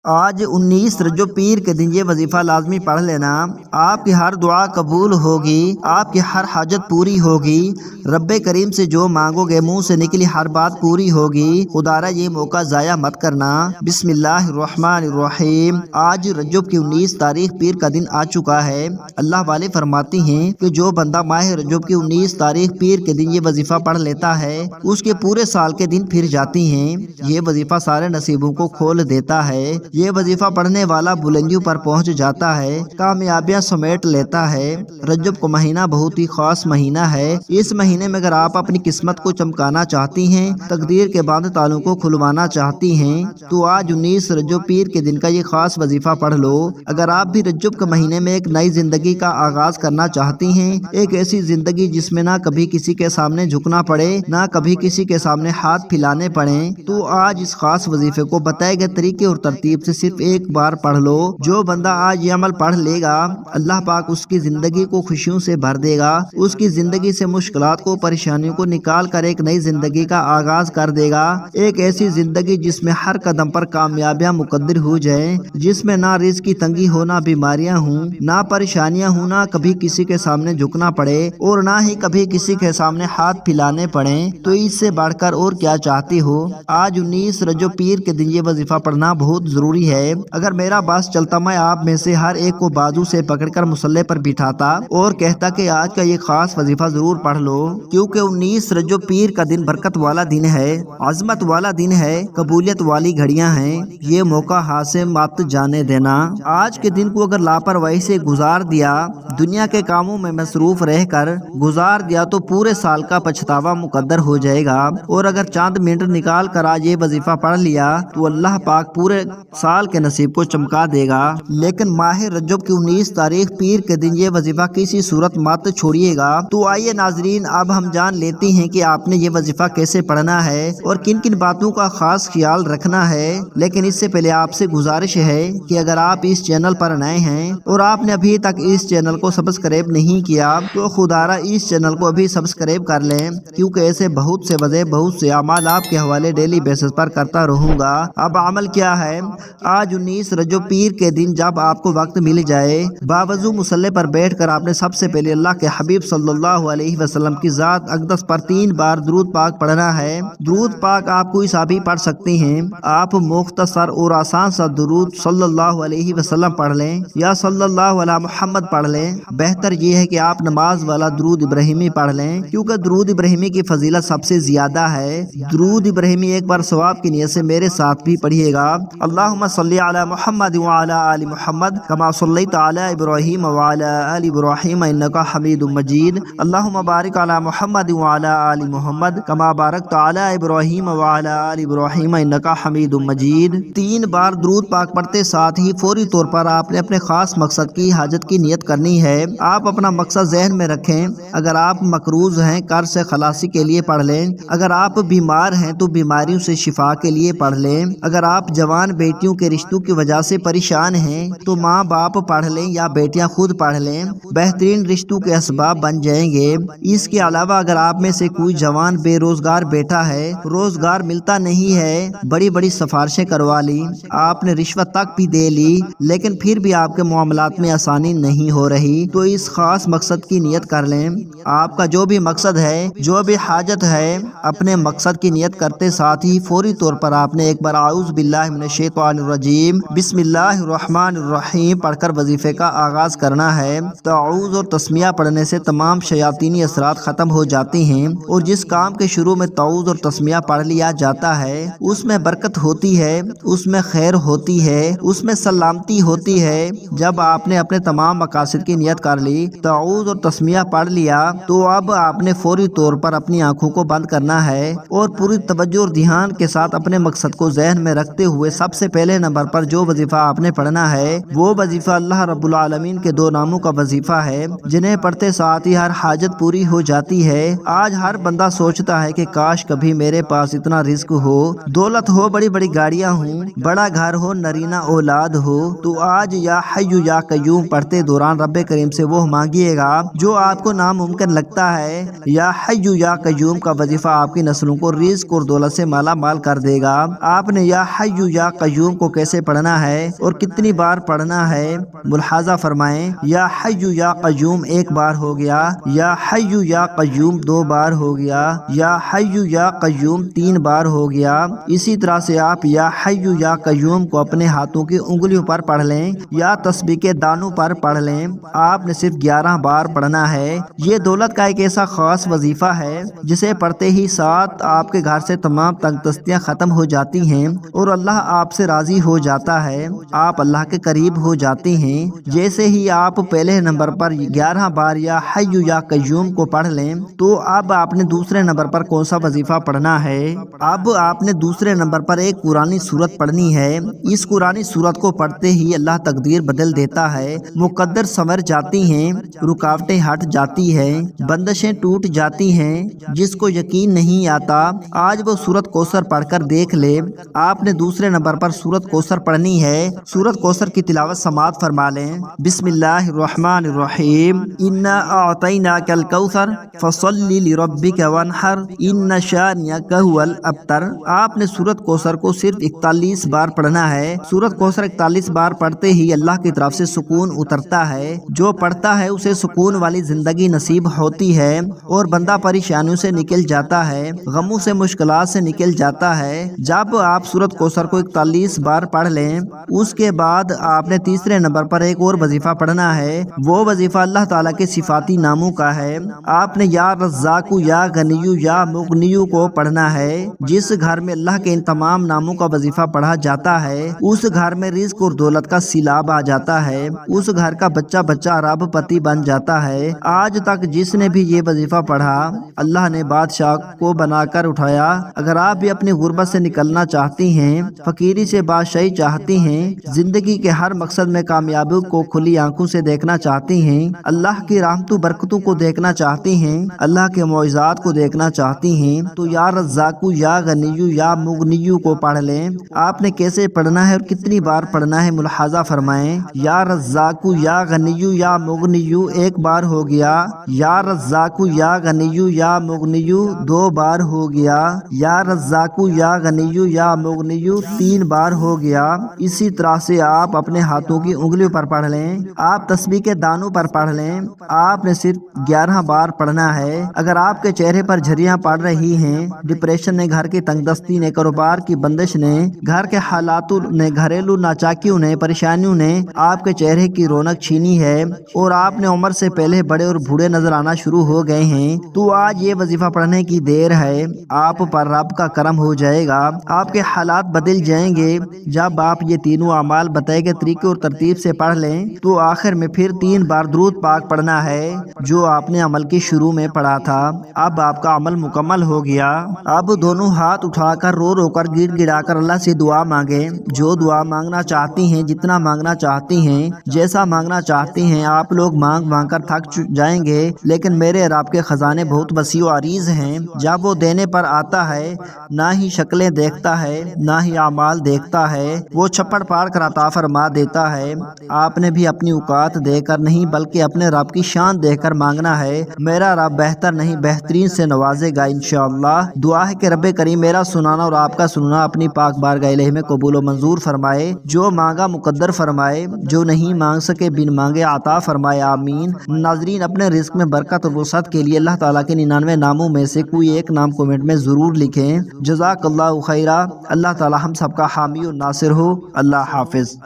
آج 19 رجب پیر کے دن یہ وظیفہ لازمی پڑھ لینا۔ آپ کی ہر دعا قبول ہوگی، آپ کی ہر حاجت پوری ہوگی، رب کریم سے جو مانگو گے منہ سے نکلی ہر بات پوری ہوگی۔ خدارا یہ موقع ضائع مت کرنا۔ بسم اللہ الرحمن الرحیم۔ آج رجب کی 19 تاریخ پیر کا دن آ چکا ہے۔ اللہ والے فرماتے ہیں کہ جو بندہ ماہ رجب کی 19 تاریخ پیر کے دن یہ وظیفہ پڑھ لیتا ہے اس کے پورے سال کے دن پھر جاتی ہیں۔ یہ وظیفہ سارے نصیبوں کو کھول دیتا ہے۔ یہ وظیفہ پڑھنے والا بلندیوں پر پہنچ جاتا ہے، کامیابیاں سمیٹ لیتا ہے۔ رجب کا مہینہ بہت ہی خاص مہینہ ہے۔ اس مہینے میں اگر آپ اپنی قسمت کو چمکانا چاہتی ہیں، تقدیر کے بند تالوں کو کھلوانا چاہتی ہیں تو آج 19 رجب پیر کے دن کا یہ خاص وظیفہ پڑھ لو۔ اگر آپ بھی رجب کے مہینے میں ایک نئی زندگی کا آغاز کرنا چاہتی ہیں، ایک ایسی زندگی جس میں نہ کبھی کسی کے سامنے جھکنا پڑے، نہ کبھی کسی کے سامنے ہاتھ پھیلانے پڑیں، تو آج اس خاص وظیفے کو بتائے گئے طریقے اور ترتیب سے صرف ایک بار پڑھ لو۔ جو بندہ آج یہ عمل پڑھ لے گا، اللہ پاک اس کی زندگی کو خوشیوں سے بھر دے گا، اس کی زندگی سے مشکلات کو، پریشانیوں کو نکال کر ایک نئی زندگی کا آغاز کر دے گا۔ ایک ایسی زندگی جس میں ہر قدم پر کامیابیاں مقدر ہو جائیں، جس میں نہ رزق کی تنگی ہو، نہ بیماریاں ہوں، نہ پریشانیاں ہوں، نہ کبھی کسی کے سامنے جھکنا پڑے اور نہ ہی کبھی کسی کے سامنے ہاتھ پھیلانے پڑیں، تو اس سے بڑھ کر اور کیا چاہتی ہو۔ آج 19 رجب پیر کے دن یہ وظیفہ پڑھنا بہت ضروری ہے۔ اگر میرا باس چلتا میں آپ میں سے ہر ایک کو بازو سے پکڑ کر مصلی پر بٹھاتا اور کہتا کہ آج کا یہ خاص وظیفہ ضرور پڑھ لو، کیونکہ 19 رجب پیر کا دن برکت والا دن ہے، عظمت والا دن ہے، قبولیت والی گھڑیاں ہیں۔ یہ موقع ہاتھ سے مت جانے دینا۔ آج کے دن کو اگر لاپرواہی سے گزار دیا، دنیا کے کاموں میں مصروف رہ کر گزار دیا تو پورے سال کا پچھتاوا مقدر ہو جائے گا، اور اگر چاند منٹ نکال کر آج یہ وظیفہ پڑھ لیا تو اللہ پاک پورے سال کے نصیب کو چمکا دے گا۔ لیکن ماہ رجب کی 19 تاریخ پیر کے دن یہ وظیفہ کسی صورت مت چھوڑیے گا۔ تو آئیے ناظرین، اب ہم جان لیتے ہیں کہ آپ نے یہ وظیفہ کیسے پڑھنا ہے اور کن کن باتوں کا خاص خیال رکھنا ہے۔ لیکن اس سے پہلے آپ سے گزارش ہے کہ اگر آپ اس چینل پر نئے ہیں اور آپ نے ابھی تک اس چینل کو سبسکرائب نہیں کیا تو خدارا اس چینل کو ابھی سبسکرائب کر لیں، کیونکہ ایسے بہت سے وظائف، بہت سے اعمال آپ کے حوالے ڈیلی بیسس پر کرتا رہوں گا۔ اب عمل کیا ہے؟ آج 19 رجب پیر کے دن جب آپ کو وقت مل جائے، باوضو مصلی پر بیٹھ کر آپ نے سب سے پہلے اللہ کے حبیب صلی اللہ علیہ وسلم کی ذات اقدس پر 3 بار درود پاک پڑھنا ہے۔ درود پاک آپ کوئی سا بھی پڑھ سکتے ہیں۔ آپ مختصر اور آسان سا درود صلی اللہ علیہ وسلم پڑھ لیں یا صلی اللہ علی محمد پڑھ لیں۔ بہتر یہ ہے کہ آپ نماز والا درود ابراہیمی پڑھ لیں، کیونکہ درود ابراہیمی کی فضیلت سب سے زیادہ ہے۔ درود ابراہیمی ایک بار ثواب کی نیت سے میرے ساتھ بھی پڑھیے گا۔ اللہم صلی علی محمد وعلی آل محمد کما صلیت علی ابراہیم وعلی آل ابراہیم انک حمید مجید۔ اللہم بارک علی محمد وعلی آل محمد کما بارکت علی ابراہیم وعلی آل ابراہیم انک حمید مجید۔ 3 بار درود پاک پڑھتے ساتھ ہی فوری طور پر آپ نے اپنے خاص مقصد کی حاجت کی نیت کرنی ہے۔ آپ اپنا مقصد ذہن میں رکھیں۔ اگر آپ مقروض ہیں، قرض سے خلاصی کے لیے پڑھ لیں۔ اگر آپ بیمار ہیں تو بیماریوں سے شفا کے لیے پڑھ لیں۔ اگر آپ جوان بیٹیوں کے رشتوں کی وجہ سے پریشان ہیں تو ماں باپ پڑھ لیں یا بیٹیاں خود پڑھ لیں، بہترین رشتوں کے اسباب بن جائیں گے۔ اس کے علاوہ اگر آپ میں سے کوئی جوان بے روزگار بیٹھا ہے، روزگار ملتا نہیں ہے، بڑی بڑی سفارشیں کروا لی، آپ نے رشوت تک بھی دے لی، لیکن پھر بھی آپ کے معاملات میں آسانی نہیں ہو رہی، تو اس خاص مقصد کی نیت کر لیں۔ آپ کا جو بھی مقصد ہے، جو بھی حاجت ہے، اپنے مقصد کی نیت کرتے ساتھ ہی فوری طور پر آپ نے ایک بار اعوذ باللہ من الشیطان الرجیم بسم اللہ الرحمن الرحیم پڑھ کر وظیفے کا آغاز کرنا ہے۔ تعوذ اور تسمیہ پڑھنے سے تمام شیاطینی اثرات ختم ہو جاتے ہیں، اور جس کام کے شروع میں تعوذ اور تسمیہ پڑھ لیا جاتا ہے اس میں برکت ہوتی ہے، اس میں خیر ہوتی ہے، اس میں سلامتی ہوتی ہے۔ جب آپ نے اپنے تمام مقاصد کی نیت کر لی، تعوذ اور تسمیہ پڑھ لیا، تو اب آپ نے فوری طور پر اپنی آنکھوں کو بند کرنا ہے اور پوری توجہ اور دھیان کے ساتھ اپنے مقصد کو ذہن میں رکھتے ہوئے سب سے پہلے نمبر پر جو وظیفہ آپ نے پڑھنا ہے وہ وظیفہ اللہ رب العالمین کے 2 ناموں کا وظیفہ ہے، جنہیں پڑھتے ساتھ ہی ہر حاجت پوری ہو جاتی ہے۔ آج ہر بندہ سوچتا ہے کہ کاش کبھی میرے پاس اتنا رزق ہو، دولت ہو، بڑی بڑی گاڑیاں ہوں، بڑا گھر ہو، نرینہ اولاد ہو۔ تو آج یا حی یا قیوم پڑھتے دوران رب کریم سے وہ مانگیے گا جو آپ کو ناممکن لگتا ہے۔ یا حی یا قیوم کا وظیفہ آپ کی نسلوں کو رزق اور دولت سے مالا مال کر دے گا۔ آپ نے یا حی یا قیوم قیوم کو کیسے پڑھنا ہے اور کتنی بار پڑھنا ہے ملاحظہ فرمائیں۔ یا حی یا قیوم ایک بار ہو گیا، یا حی یا قیوم دو بار ہو گیا، یا حی یا قیوم تین بار ہو گیا۔ اسی طرح سے آپ یا حی یا قیوم کو اپنے ہاتھوں کی انگلیوں پر پڑھ لیں یا تسبیح کے دانوں پر پڑھ لیں۔ آپ نے صرف 11 بار پڑھنا ہے۔ یہ دولت کا ایک ایسا خاص وظیفہ ہے جسے پڑھتے ہی ساتھ آپ کے گھر سے تمام تنگ دستیاں ختم ہو جاتی ہیں اور اللہ آپ سے راضی ہو جاتا ہے، آپ اللہ کے قریب ہو جاتے ہیں۔ جیسے ہی آپ پہلے نمبر پر 11 بار یا حی یا قیوم کو پڑھ لیں تو اب آپ نے دوسرے نمبر پر کون سا وظیفہ پڑھنا ہے؟ اب آپ نے دوسرے نمبر پر ایک قرآنی سورت پڑھنی ہے۔ اس قرآنی سورت کو پڑھتے ہی اللہ تقدیر بدل دیتا ہے، مقدر سنور جاتی ہیں، رکاوٹیں ہٹ جاتی ہیں، بندشیں ٹوٹ جاتی ہیں۔ جس کو یقین نہیں آتا آج وہ سورت کوثر پڑھ کر دیکھ لے۔ آپ نے دوسرے نمبر پر سورت کوثر پڑھنی ہے۔ سورت کوثر کی تلاوت سماعت فرما لیں۔ بسم اللہ الرحمن الرحیم، انا اعطیناک الکوثر فصلی لربک وانحر ان شانئک ھو الابتر۔ آپ نے سورت کوثر کو صرف 41 بار پڑھنا ہے۔ سورت کوثر 41 بار پڑھتے ہی اللہ کی طرف سے سکون اترتا ہے۔ جو پڑھتا ہے اسے سکون والی زندگی نصیب ہوتی ہے اور بندہ پریشانیوں سے نکل جاتا ہے، غموں سے مشکلات سے نکل جاتا ہے۔ جب آپ سورت کوثر کو 41 بار پڑھ لیں اس کے بعد آپ نے تیسرے نمبر پر ایک اور وظیفہ پڑھنا ہے۔ وہ وظیفہ اللہ تعالیٰ کے صفاتی ناموں کا ہے۔ آپ نے یا رزاق یا غنی یا مغنی کو پڑھنا ہے۔ جس گھر میں اللہ کے ان تمام ناموں کا وظیفہ پڑھا جاتا ہے اس گھر میں رزق اور دولت کا سیلاب آ جاتا ہے، اس گھر کا بچہ بچہ ارب پتی بن جاتا ہے۔ آج تک جس نے بھی یہ وظیفہ پڑھا اللہ نے بادشاہ کو بنا کر اٹھایا۔ اگر آپ بھی اپنی غربت سے نکلنا چاہتی ہیں، فقیری سے بادشاہی چاہتی ہیں، زندگی کے ہر مقصد میں کامیابی کو کھلی آنکھوں سے دیکھنا چاہتی ہیں، اللہ کی رحمتوں برکتوں کو دیکھنا چاہتی ہیں، اللہ کے معجزات کو دیکھنا چاہتی ہیں تو یا رزاق یا غنی یا مغنی کو پڑھ لیں۔ آپ نے کیسے پڑھنا ہے اور کتنی بار پڑھنا ہے ملاحظہ فرمائیں۔ یا رزاق یا غنی یا مغنی ایک بار ہو گیا، یا رزاق یا غنی یا مغنی دو بار ہو گیا، یا رزاق یا غنی یا مغنی تین بار ہو گیا۔ اسی طرح سے آپ اپنے ہاتھوں کی انگلیوں پر پڑھ لیں، آپ تسبیح کے دانوں پر پڑھ لیں۔ آپ نے صرف 11 بار پڑھنا ہے۔ اگر آپ کے چہرے پر جھریاں پڑ رہی ہیں، ڈپریشن نے، گھر کی تنگ دستی نے، کاروبار کی بندش نے، گھر کے حالاتوں نے، گھریلو ناچاکیوں نے، پریشانیوں نے آپ کے چہرے کی رونق چھینی ہے اور آپ نے عمر سے پہلے بڑے اور بوڑھے نظر آنا شروع ہو گئے ہیں تو آج یہ وظیفہ پڑھنے کی دیر ہے۔ آپ پر رب کا کرم ہو جائے گا، آپ کے حالات بدل جائیں گے۔ جب آپ یہ تینوں اعمال بتائے گئے طریقے اور ترتیب سے پڑھ لیں تو آخر میں پھر 3 بار درود پاک پڑھنا ہے جو آپ نے عمل کی شروع میں پڑھا تھا۔ اب آپ کا عمل مکمل ہو گیا۔ اب دونوں ہاتھ اٹھا کر رو رو کر گڑ گڑا کر اللہ سے دعا مانگیں۔ جو دعا مانگنا چاہتی ہیں، جتنا مانگنا چاہتی ہیں، جیسا مانگنا چاہتی ہیں، آپ لوگ مانگ مانگ کر تھک جائیں گے لیکن میرے رب کے خزانے بہت وسیع و عریض ہیں۔ جب وہ دینے پر آتا ہے نہ ہی شکلیں دیکھتا ہے نہ ہی اعمال دیکھتا ہے، وہ چھپڑ پاڑ کر عطا فرما دیتا ہے۔ آپ نے بھی اپنی اوقات دے کر نہیں بلکہ اپنے رب کی شان دیکھ کر مانگنا ہے۔ میرا رب بہتر نہیں بہترین سے نوازے گا انشاءاللہ۔ دعا ہے کہ رب کریم میرا سنانا اور آپ کا سننا اپنی پاک بارگاہ الہی میں قبول و منظور فرمائے، جو مانگا مقدر فرمائے، جو نہیں مانگ سکے بن مانگے عطا فرمائے، آمین۔ ناظرین، اپنے رزق میں برکت اور وسعت کے لیے اللہ تعالیٰ کے 99 ناموں میں سے کوئی ایک نام کومنٹ میں ضرور لکھیں۔ جزاک اللہ خیرہ۔ اللہ تعالیٰ ہم سب کا حامی و ناصر ہو۔ اللہ حافظ۔